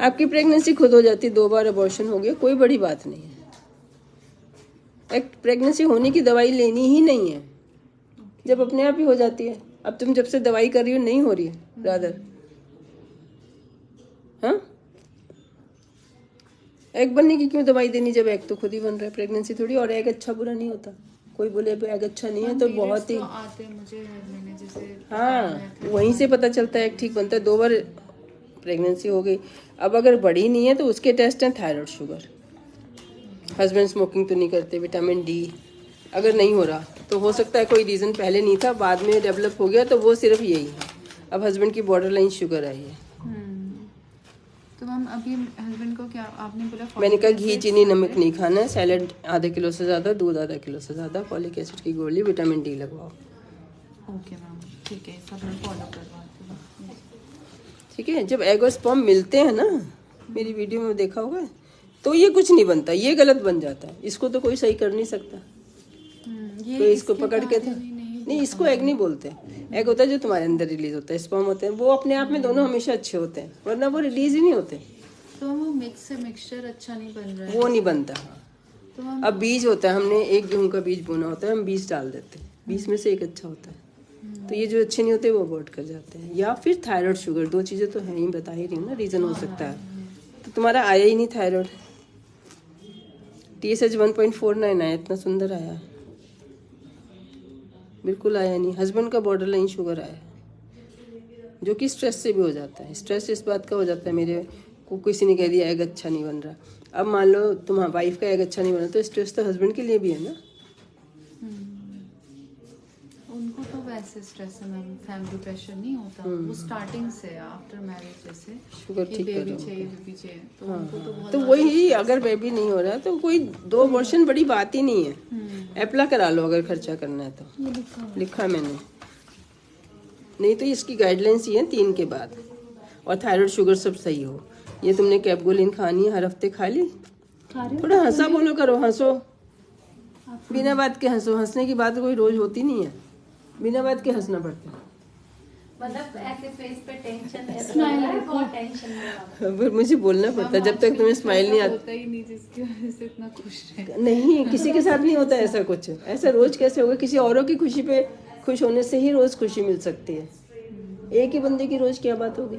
आपकी प्रेगनेंसी खुद हो जाती, 2 बार अबॉर्शन हो गया, कोई बड़ी बात नहीं है। एक प्रेगनेंसी होने की दवाई लेनी ही नहीं है, जब अपने आप ही हो जाती है। अब तुम जब से दवाई कर रही हो नहीं हो रही है रादर, हाँ? एग बनने की क्यों दवाई देनी जब एग तो खुद ही बन रहा है। प्रेगनेंसी थोड़ी, और एग अच्छा बुरा नहीं होता। कोई बोले एग अच्छा नहीं है तो बहुत ही आते हैं मुझे हर महीने, जैसे हाँ, वहीं से पता चलता है एग ठीक बनता है। 2 बार प्रेगनेंसी हो गई। अब अगर बड़ी नहीं है तो उसके टेस्ट हैं थायराइड, शुगर, हस्बैंड स्मोकिंग तो नहीं करते, विटामिन डी अगर नहीं हो रहा तो हो सकता है कोई रीज़न पहले नहीं था, बाद में डेवलप हो गया, तो वो सिर्फ यही है। अब हस्बैंड की बॉर्डर लाइन शुगर आई है। तो मैम अभी हस्बैंड को क्या आपने बोला? मैंने कहा घी चीनी नमक नहीं खाना है, सैलेड आधा किलो से ज़्यादा, दूध आधा किलो से ज़्यादा, फॉलिक एसिड की गोली, विटामिन डी लगवाओ। ओके मैम, ठीक है, सब मैं फॉलो करवाती हूँ। ठीक है, जब एग और स्पर्म मिलते हैं ना, मेरी वीडियो में देखा होगा, तो ये कुछ नहीं बनता, ये गलत बन जाता है। इसको तो कोई सही कर नहीं सकता। तो इसको पकड़ के था नहीं, इसको एग नहीं बोलते। एग होता है जो तुम्हारे अंदर रिलीज होता है, स्पर्म होते हैं, वो अपने आप में दोनों हमेशा अच्छे होते हैं, वरना वो रिलीज ही नहीं होते। तो वो मिक्सचर अच्छा नहीं बन रहा है, वो नहीं बनता। तो हम अब बीज होता है, हमने एक गेहूं का बीज बोना होता है, हम 20 डाल देते हैं, 20 में से एक अच्छा होता है। तो ये जो अच्छे नहीं होते वो अबॉर्ट कर जाते हैं। या फिर थायराइड शुगर, 2 चीज़ें तो है ही, बता ही रही हूँ ना, रीज़न हो सकता है। तो तुम्हारा आया ही नहीं थायराइड, TSH 1.49 आया, इतना सुंदर आया, बिल्कुल आया नहीं। हस्बैंड का बॉर्डर लाइन शुगर आया, जो कि स्ट्रेस से भी हो जाता है। स्ट्रेस इस बात का हो जाता है, मेरे को किसी ने कह दिया एग अच्छा नहीं बन रहा, अब मान लो तुम्हारी वाइफ का एग अच्छा नहीं बना, तो स्ट्रेस तो हस्बैंड के लिए भी है ना। उनको तो वैसे स्ट्रेस है मैम, फैमिली प्रेशर नहीं होता, वो स्टार्टिंग से आफ्टर मैरिज जैसे शुगर ठीक बेबी करो। चाहिए, बेबी चाहिए, तो हाँ, उनको तो बहुत तो वही, अगर बेबी नहीं हो रहा तो कोई 2 अबॉर्शन बड़ी बात ही नहीं है। एप्ला करा लो अगर खर्चा करना है तो, लिखा मैंने। नहीं तो इसकी गाइडलाइंस ये है 3 के बाद, और थायराइड शुगर सब सही हो। ये तुमने कैपगोलिन खानी है, हर हफ्ते खा ली। थोड़ा हंसा बोलो करो, हंसो, बिना बात के हंसो। हंसने की बात कोई रोज होती नहीं है, बिना बात के हंसना पड़ता है। मतलब ऐसे फेस पे टेंशन है, स्माइल बहुत टेंशन है। पर मुझे बोलना पड़ता है, जब तक तुम्हें स्माइल नहीं होता ही नहीं जिसकी वजह से इतना खुश है। नहीं, किसी के साथ नहीं होता ऐसा कुछ। ऐसा रोज कैसे होगा? किसी औरों की खुशी पे खुश होने से ही रोज खुशी मिल सकती है। एक ही बंदे की रोज क्या बात होगी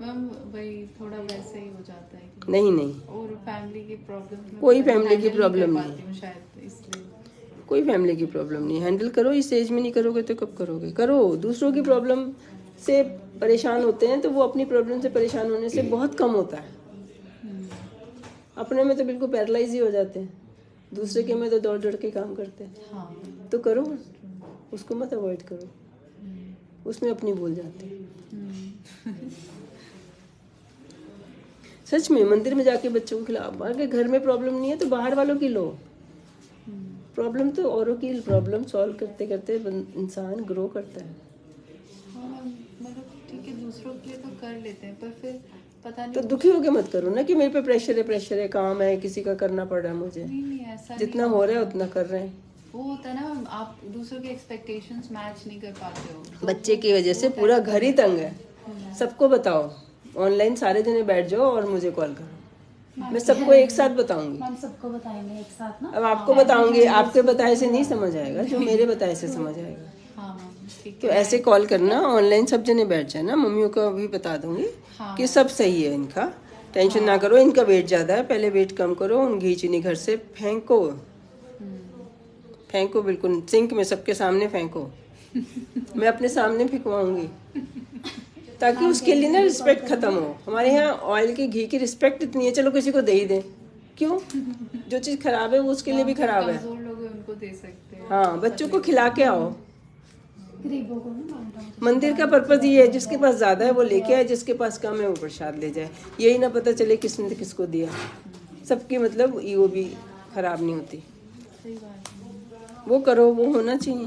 मैम? वही थोड़ा वैसे ही हो जाता है कि नहीं नहीं, और फैमिली की प्रॉब्लम, कोई फैमिली की प्रॉब्लम नहीं, नहीं शायद इसलिए। कोई फैमिली की प्रॉब्लम नहीं। हैंडल करो, इस एज में नहीं करोगे तो कब करोगे? करो। दूसरों की प्रॉब्लम से परेशान होते हैं तो वो अपनी प्रॉब्लम से परेशान होने से बहुत कम होता है। अपने में तो बिल्कुल पैरालाइज ही हो जाते हैं, दूसरे के में तो दौड़ दौड़ के काम करते हैं। हाँ। तो करो, उसको मत अवॉइड करो, उसमें अपनी भूल जाते हैं। सच में मंदिर में जाके बच्चों को खिलाओ। अगर घर में प्रॉब्लम नहीं है तो बाहर वालों की लो। प्रॉब्लम तो औरों की प्रॉब्लम सॉल्व करते करते इंसान ग्रो करता है। हाँ मतलब ठीक है, दूसरों के लिए तो कर लेते हैं, पर फिर पता नहीं तो दुखी होके मत करो ना कि मेरे पे प्रेशर है, काम है, किसी का करना पड़ रहा है मुझे। नहीं ऐसा जितना हो रहा है उतना कर रहे हैं। वो होता है ना, आप दूसरों के एक्सपेक्टेशंस मैच नहीं कर पाते हो, तो बच्चे की वजह से पूरा घर ही तंग है। सबको बताओ, ऑनलाइन सारे जने बैठ जाओ और मुझे कॉल करो, मैं सबको एक साथ बताऊंगी। हम सबको बताएंगे एक साथ ना। अब आपको बताऊंगी, आपके बताए से नहीं समझ आएगा, जो मेरे बताए से समझ आएगा। हाँ ठीक तो ऐसे कॉल करना, ऑनलाइन सब जने बैठ जाए ना। मम्मियों को भी बता दूंगी कि सब सही है, इनका टेंशन ना करो, इनका वेट ज़्यादा है, पहले वेट कम करो। उन घी चीनी घर से फेंको, फेंको, बिल्कुल सिंक में सबके सामने फेंको। मैं अपने सामने फेंकवाऊंगी ताकि उसके लिए ना रिस्पेक्ट खत्म हो। हमारे यहाँ ऑयल की, घी की रिस्पेक्ट इतनी है, चलो किसी को दे ही दें। क्यों? जो चीज़ खराब है वो उसके लिए भी खराब है। कमजोर लोग हैं उनको दे सकते हैं। हाँ, बच्चों को खिला के आओ। गरीबों को ना मंदिर का पर्पज ये है, जिसके पास ज्यादा है वो लेके आए, जिसके पास कम है वो प्रसाद ले जाए। यही ना पता चले किसने किसको दिया। सबकी मतलब ईगो भी खराब नहीं होती। सही बात है। वो करो, वो होना चाहिए।